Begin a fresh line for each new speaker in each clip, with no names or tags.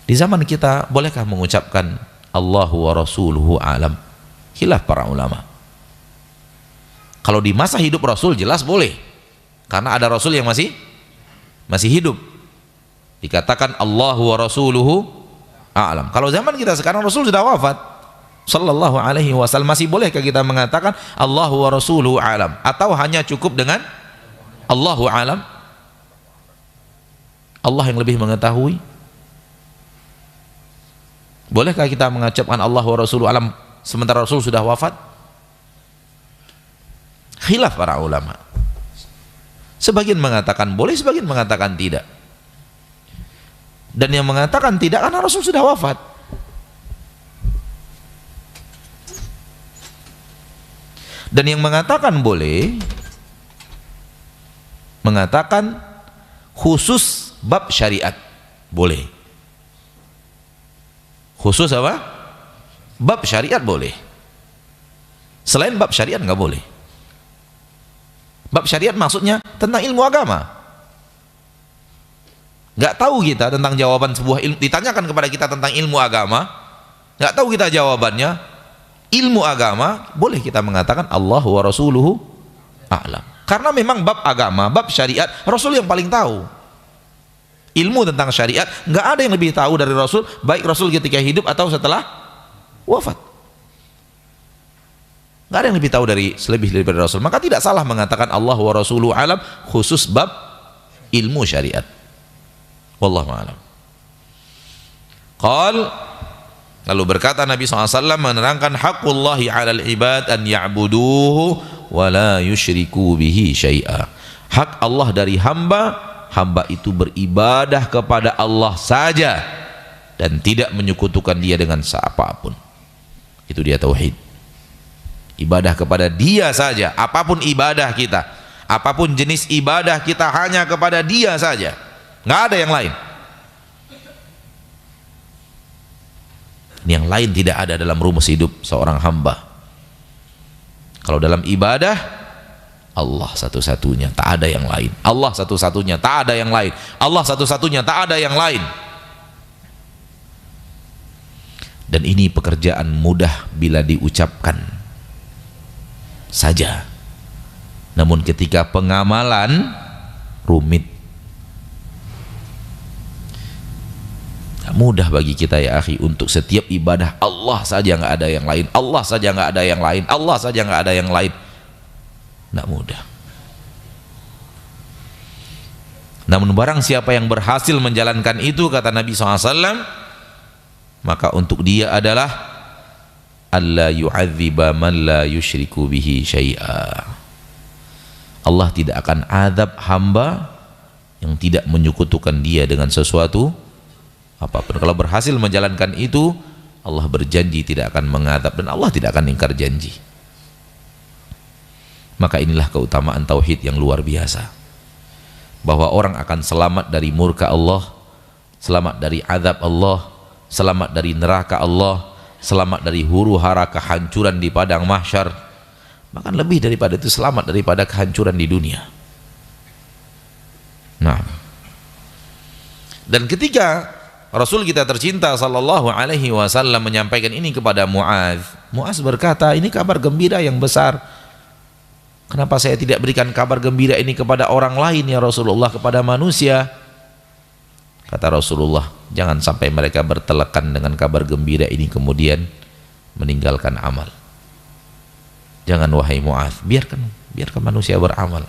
Di zaman kita bolehkah mengucapkan Allahu wa rasuluhu a'lam? Khilaf para ulama. Kalau di masa hidup Rasul jelas boleh, karena ada Rasul yang masih hidup, dikatakan Allahu wa rasuluhu a'lam. Kalau zaman kita sekarang Rasul sudah wafat sallallahu alaihi wasallam, masih bolehkah kita mengatakan Allahu wa rasuluhu a'lam, atau hanya cukup dengan Allahu a'lam? Allah yang lebih mengetahui. Bolehkah kita mengucapkan Allahu wa rasuluhu a'lam sementara Rasul sudah wafat? Khilaf para ulama. Sebagian mengatakan boleh, sebagian mengatakan tidak. Dan yang mengatakan tidak karena Rasul sudah wafat. Dan yang mengatakan boleh, mengatakan khusus bab syariat boleh. Khusus apa? Bab syariat boleh. Selain bab syariat nggak boleh. Bab syariat maksudnya tentang ilmu agama. Nggak tahu kita tentang jawaban sebuah ilmu, ditanyakan kepada kita tentang ilmu agama, nggak tahu kita jawabannya, ilmu agama, boleh kita mengatakan Allahu wa rasuluhu a'lam. Karena memang bab agama, bab syariat, Rasul yang paling tahu. Ilmu tentang syariat nggak ada yang lebih tahu dari Rasul, baik Rasul ketika hidup atau setelah wafat. Nggak ada yang lebih tahu selebih daripada Rasul. Maka tidak salah mengatakan Allah wa rasuluhu alam khusus bab ilmu syariat. Wallahu a'lam. Lalu berkata Nabi SAW menerangkan haqqullahi 'alal ibad an ya'buduhu wa la yusyriku bihi syai'a. Hak Allah dari hamba itu beribadah kepada Allah saja dan tidak menyekutukan Dia dengan siapapun. Itu dia tauhid. Ibadah kepada Dia saja, apapun ibadah kita, apapun jenis ibadah kita, hanya kepada Dia saja, nggak ada yang lain. Yang lain tidak ada dalam rumus hidup seorang hamba. Kalau dalam ibadah, Allah satu-satunya, tak ada yang lain. Allah satu-satunya, tak ada yang lain. Allah satu-satunya, tak ada yang lain. Dan ini pekerjaan mudah bila diucapkan saja, namun ketika pengamalan rumit. Gak mudah bagi kita ya akhi untuk setiap ibadah Allah saja, nggak ada yang lain, Allah saja nggak ada yang lain, Allah saja nggak ada yang lain. Nggak mudah. Namun barang siapa yang berhasil menjalankan itu, kata Nabi SAW, maka untuk dia adalah alla yu'adziba man la yusyriku bihi syai'a. Allah tidak akan azab hamba yang tidak menyekutukan Dia dengan sesuatu apapun. Kalau berhasil menjalankan itu, Allah berjanji tidak akan mengazab dan Allah tidak akan ingkar janji. Maka inilah keutamaan tauhid yang luar biasa, bahwa orang akan selamat dari murka Allah, selamat dari azab Allah, selamat dari neraka Allah, selamat dari huru-hara kehancuran di padang mahsyar, bahkan lebih daripada itu, selamat daripada kehancuran di dunia. Nah, dan ketika Rasul kita tercinta sallallahu alaihi wasallam menyampaikan ini kepada Muaz berkata, ini kabar gembira yang besar. Kenapa saya tidak berikan kabar gembira ini kepada orang lain ya Rasulullah, kepada manusia? Kata Rasulullah, jangan sampai mereka bertelekan dengan kabar gembira ini kemudian meninggalkan amal. Jangan wahai Muaz, biarkan manusia beramal.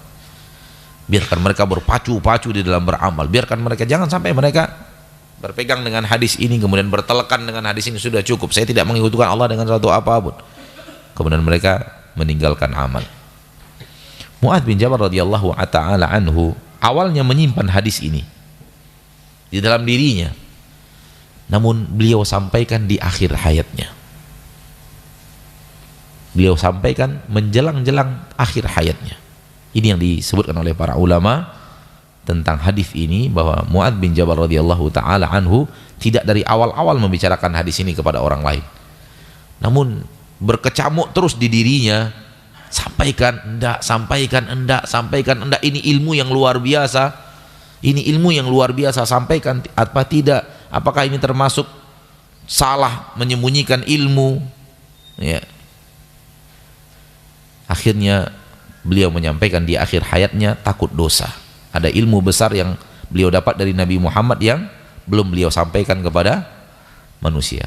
Biarkan mereka berpacu-pacu di dalam beramal. Biarkan mereka, jangan sampai mereka berpegang dengan hadis ini kemudian bertelekan dengan hadis ini, sudah cukup, saya tidak mengikuti Allah dengan suatu apapun. Kemudian mereka meninggalkan amal. Muaz bin Jabal radhiyallahu ta'ala anhu awalnya menyimpan hadis ini di dalam dirinya, namun beliau sampaikan di akhir hayatnya. Beliau sampaikan menjelang-jelang akhir hayatnya. Ini yang disebutkan oleh para ulama tentang hadis ini, bahwa Muaz bin Jabal radhiyallahu taala anhu tidak dari awal-awal membicarakan hadis ini kepada orang lain, namun berkecamuk terus di dirinya, sampaikan enggak, sampaikan enggak, sampaikan enggak. Ini ilmu yang luar biasa. Ini ilmu yang luar biasa, sampaikan apa tidak, Apakah ini termasuk salah menyembunyikan ilmu? Ya. Akhirnya beliau menyampaikan di akhir hayatnya takut dosa. Ada ilmu besar yang beliau dapat dari Nabi Muhammad yang belum beliau sampaikan kepada manusia.